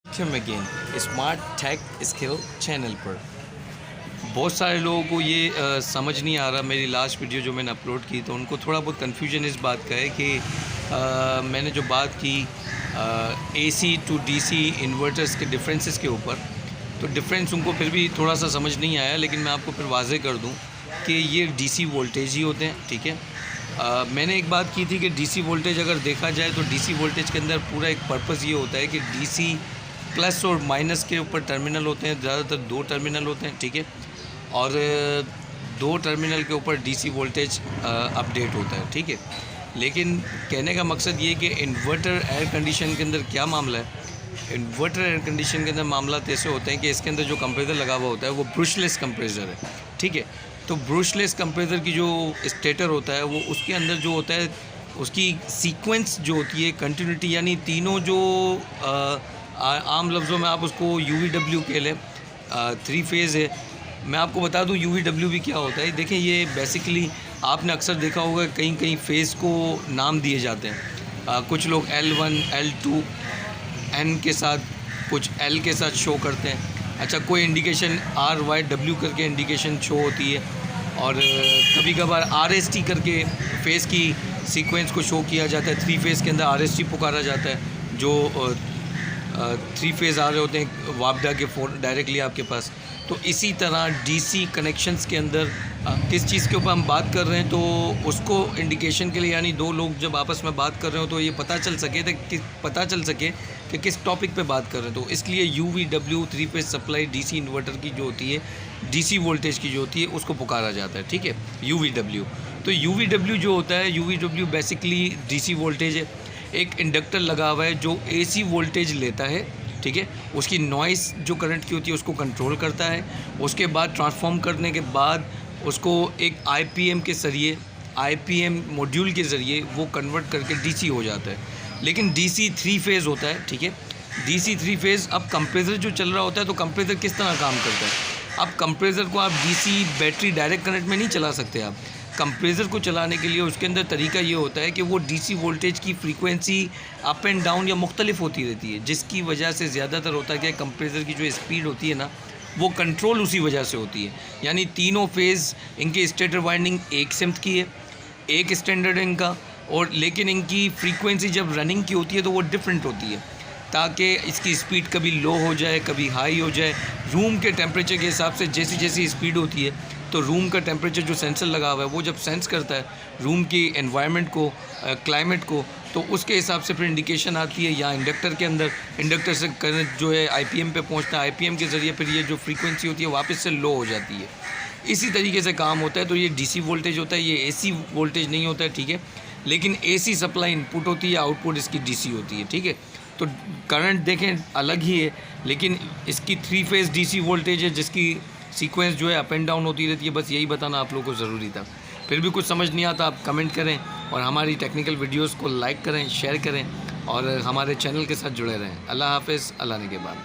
Welcome again smart tech skill channel पर। बहुत सारे लोगों को ये समझ नहीं आ रहा। मेरी लास्ट वीडियो जो मैंने अपलोड की तो उनको थोड़ा बहुत कन्फ्यूजन इस बात का है कि मैंने जो बात की AC टू DC इन्वर्टर्स के डिफरेंसेस के ऊपर, तो डिफरेंस उनको फिर भी थोड़ा सा समझ नहीं आया, लेकिन मैं आपको फिर वाज़े कर दूं कि ये DC वोल्टेज ही होते हैं। ठीक है, मैंने एक बात की थी कि DC वोल्टेज अगर देखा जाए तो DC वोल्टेज के अंदर पूरा एक पर्पज़ ये होता है कि DC प्लस और माइनस के ऊपर टर्मिनल होते हैं, ज़्यादातर 2 टर्मिनल होते हैं। ठीक है, और 2 टर्मिनल के ऊपर DC वोल्टेज अपडेट होता है। ठीक है, लेकिन कहने का मकसद ये कि इन्वर्टर एयर कंडीशन के अंदर क्या मामला है। इन्वर्टर एयर कंडीशन के अंदर मामला ऐसे होते हैं कि इसके अंदर जो कंप्रेसर लगा हुआ होता है वो ब्रशलेस कंप्रेसर है। ठीक है, तो ब्रशलेस कंप्रेसर की जो स्टेटर होता है वो उसके अंदर जो होता है उसकी सीक्वेंस जो होती है कंटिन्यूटी, यानी तीनों जो आम लफ्ज़ों में आप उसको UVW कह लें, 3 फेज़ है। मैं आपको बता दूं UVW भी क्या होता है। देखें, ये बेसिकली आपने अक्सर देखा होगा कहीं कहीं फेज़ को नाम दिए जाते हैं। कुछ लोग L1 L2 N के साथ, कुछ L के साथ शो करते हैं। अच्छा, कोई इंडिकेशन RYW करके इंडिकेशन शो होती है, और कभी कभार RST करके फेज़ की सीक्वेंस को शो किया जाता है। 3 फेज़ के अंदर RST पुकारा जाता है, जो 3 फेज़ आ रहे होते हैं वापडा के फ़ोन डायरेक्टली आपके पास। तो इसी तरह DC कनेक्शंस के अंदर किस चीज़ के ऊपर हम बात कर रहे हैं, तो उसको इंडिकेशन के लिए, यानी 2 लोग जब आपस में बात कर रहे हो तो ये पता चल सके कि किस टॉपिक पे बात कर रहे हैं। तो इसलिए UVW 3 phase supply DC inverter की जो होती है, DC वोल्टेज की जो होती है, उसको पुकारा जाता है। ठीक है, UVW। तो UVW जो होता है, UVW बेसिकली DC वोल्टेज है। एक इंडक्टर लगा हुआ है जो AC वोल्टेज लेता है। ठीक है, उसकी नॉइस जो करंट की होती है उसको कंट्रोल करता है। उसके बाद ट्रांसफॉर्म करने के बाद उसको एक IPM के ज़रिए, IPM मॉड्यूल के ज़रिए वो कन्वर्ट करके DC हो जाता है। लेकिन DC 3 फेज़ होता है। ठीक है, DC 3 फेज़। अब कंप्रेसर जो चल रहा होता है, तो कंप्रेसर किस तरह काम करता है। अब कंप्रेसर को आप DC बैटरी डायरेक्ट करंट में नहीं चला सकते। आप कंप्रेसर को चलाने के लिए उसके अंदर तरीका ये होता है कि वो DC वोल्टेज की फ्रीक्वेंसी अप एंड डाउन या मुख्तलिफ होती रहती है, जिसकी वजह से ज़्यादातर होता है कि कंप्रेसर की जो स्पीड होती है ना, वो कंट्रोल उसी वजह से होती है। यानी तीनों फेज़ इनके स्टेटर वाइंडिंग एक सिमत की है, एक स्टैंडर्ड है इनका, और लेकिन इनकी फ्रीक्वेंसी जब रनिंग की होती है तो वो डिफरेंट होती है, ताकि इसकी स्पीड कभी लो हो जाए, कभी हाई हो जाए। रूम के टेम्परेचर के हिसाब से जैसी जैसी स्पीड होती है, तो रूम का टेम्परेचर जो सेंसर लगा हुआ है वो जब सेंस करता है रूम की एनवायरनमेंट को, क्लाइमेट को, तो उसके हिसाब से फिर इंडिकेशन आती है। या इंडक्टर के अंदर, इंडक्टर से करंट जो है IPM पे पहुंचता है, IPM के ज़रिए फिर ये जो फ्रीक्वेंसी होती है वापस से लो हो जाती है। इसी तरीके से काम होता है। तो ये DC वोल्टेज होता है, ये AC वोल्टेज नहीं होता है। ठीक है, लेकिन AC सप्लाई इनपुट होती है, आउटपुट इसकी DC होती है। ठीक है, तो करंट देखें अलग ही है, लेकिन इसकी 3 फेज़ DC वोल्टेज है जिसकी सीक्वेंस जो है अप एंड डाउन होती रहती है। बस यही बताना आप लोगों को ज़रूरी था। फिर भी कुछ समझ नहीं आता आप कमेंट करें, और हमारी टेक्निकल वीडियोस को लाइक करें, शेयर करें, और हमारे चैनल के साथ जुड़े रहें। अल्लाह हाफ़िज़, अल्लाह ने के बाद।